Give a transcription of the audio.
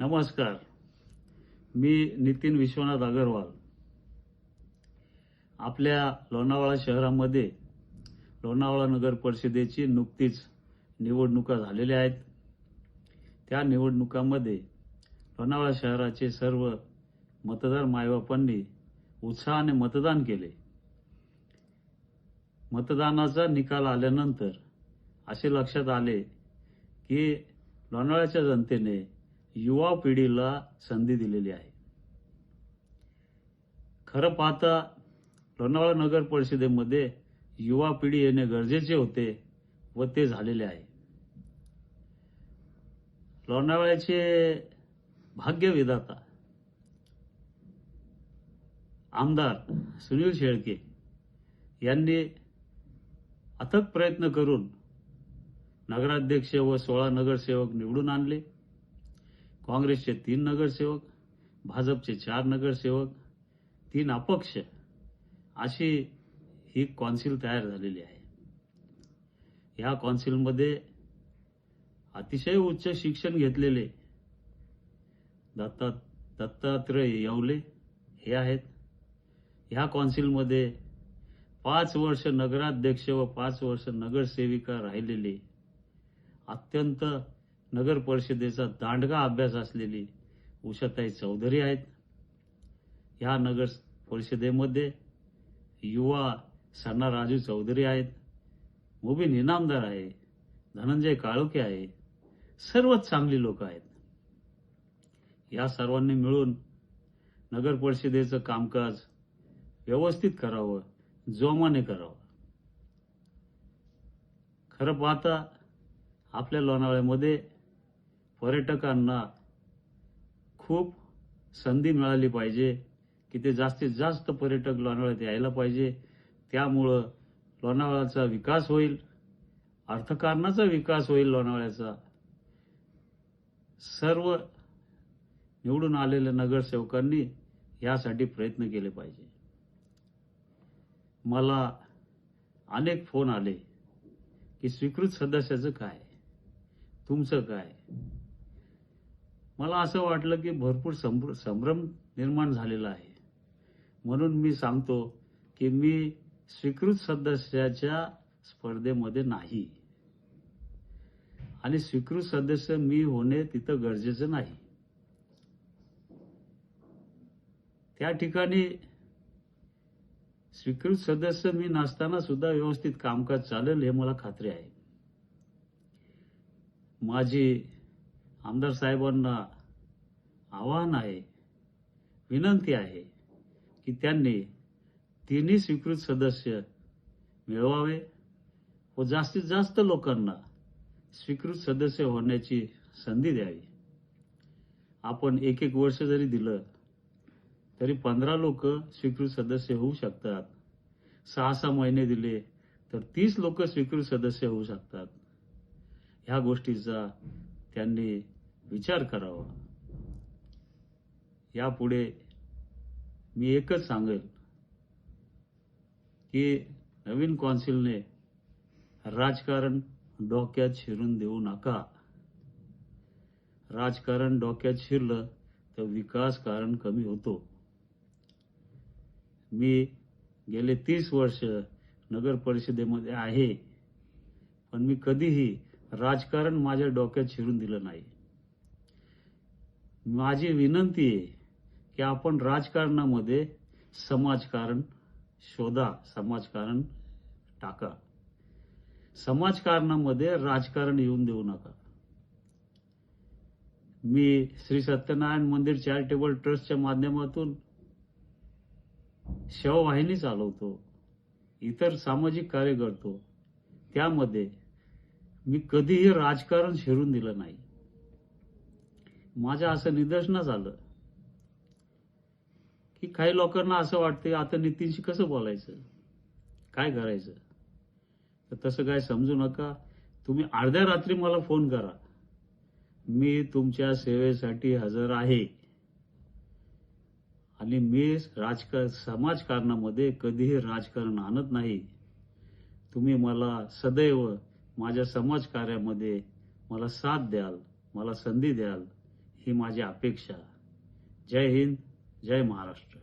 नमस्कार. मी नितीन विश्वनाथ अगरवाल. आपल्या लोणावळा शहरामध्ये लोणावळा नगर परिषदेची नुकतीच निवडणुका झालेल्या आहेत. त्या निवडणुकांमध्ये लोणावळा शहराचे सर्व मतदार मायबापांनी उत्साहाने मतदान केले. मतदानाचा निकाल आल्यानंतर असे लक्षात आले की लोणावळ्याच्या जनतेने युवा पिढीला संधी दिलेली आहे. खरं पाहता लोणावळा नगर परिषदेमध्ये युवा पिढी येणे गरजेचे होते व ते झालेले आहे. लोणावळ्याचे भाग्यविधाता आमदार सुनील शेळके यांनी अथक प्रयत्न करून नगराध्यक्ष व 16 नगरसेवक निवडून आणले. काँग्रेसचे 3 नगरसेवक, भाजपचे 4 नगरसेवक, 3 अपक्ष अशी ही कौन्सिल तयार झालेली आहे. या कौन्सिलमध्ये अतिशय उच्च शिक्षण घेतलेले दत्तात्रय येवले हे आहेत. या कौन्सिलमध्ये 5 वर्ष नगराध्यक्ष व 5 वर्ष नगरसेविका राहिलेले अत्यंत नगर परिषदेचा दांडगा अभ्यास असलेली उषाताई चौधरी आहेत. या नगर परिषदेमध्ये युवा सन्ना राजू चौधरी आहेत, मुबीन इनामदार आहे, धनंजय काळुके आहे. सर्वच चांगली लोक आहेत. या सर्वांनी मिळून नगर परिषदेचं कामकाज व्यवस्थित करावं, जोमाने करावं. खरं पाहता आपल्या लोणावळ्यामध्ये पर्यटकांना खूप संधी मिळाली पाहिजे की ते जास्तीत जास्त पर्यटक लोणावळ्यात यायला पाहिजे. त्यामुळं लोणावळ्याचा विकास होईल, अर्थकारणाचा विकास होईल. लोणावळ्याचा सर्व निवडून आलेल्या नगरसेवकांनी यासाठी प्रयत्न केले पाहिजे. मला अनेक फोन आले की स्वीकृत सदस्याचं काय, तुमचं काय. मला असं वाटलं की भरपूर संभ्रम निर्माण झालेला आहे. म्हणून मी सांगतो की मी स्वीकृत सदस्याच्या स्पर्धेमध्ये नाही आणि स्वीकृत सदस्य मी होणे तिथं गरजेचं नाही. त्या ठिकाणी स्वीकृत सदस्य मी नसताना सुद्धा व्यवस्थित कामकाज चालेल हे मला खात्री आहे. माझी आमदार साहेबांना आवाहन आहे, विनंती आहे की त्यांनी 3 स्वीकृत सदस्य मिळवावे व जास्तीत जास्त लोकांना स्वीकृत सदस्य होण्याची संधी द्यावी. आपण 1-1 वर्ष जरी दिलं तरी 15 लोक स्वीकृत सदस्य होऊ शकतात. 6-6 महिने दिले तर 30 लोक स्वीकृत सदस्य होऊ शकतात. ह्या गोष्टीचा त्यांनी विचार करावा. यापुढे मी एकच सांगेल की नवीन कौन्सिलने राजकारण डोक्यात शिरून देऊ नका. राजकारण डोक्यात शिरलं तर विकास कारण कमी होतो. मी गेले 30 वर्ष नगर परिषदेमध्ये आहे, पण मी कधीही राजकारण माझ्या डोक्यात शिरून दिलं नाही. माझी विनंती आहे की आपण राजकारणामध्ये समाजकारण शोधा, समाजकारण टाका. समाजकारणामध्ये राजकारण येऊन देऊ नका. मी श्री सत्यनारायण मंदिर चॅरिटेबल ट्रस्टच्या माध्यमातून सेवावाहिनी चालवतो, इतर सामाजिक कार्य करतो. त्यामध्ये मी कधीही राजकारण शिरून दिलं नाही. माझ्या असं निदर्शनास आलं की काही लोकांना असं वाटतं आता नितीनशी कसं बोलायचं, काय करायचं. तर तसं काय समजू नका. तुम्ही अर्ध्या रात्री मला फोन करा, मी तुमच्या सेवेसाठी हजर आहे. आणि मी समाजकारणामध्ये कधीही राजकारण आणत नाही. तुम्ही मला सदैव माझ्या समाजकार्यामध्ये मला साथ द्याल, मला संधी द्याल ही माझी अपेक्षा. जय हिंद, जय महाराष्ट्र.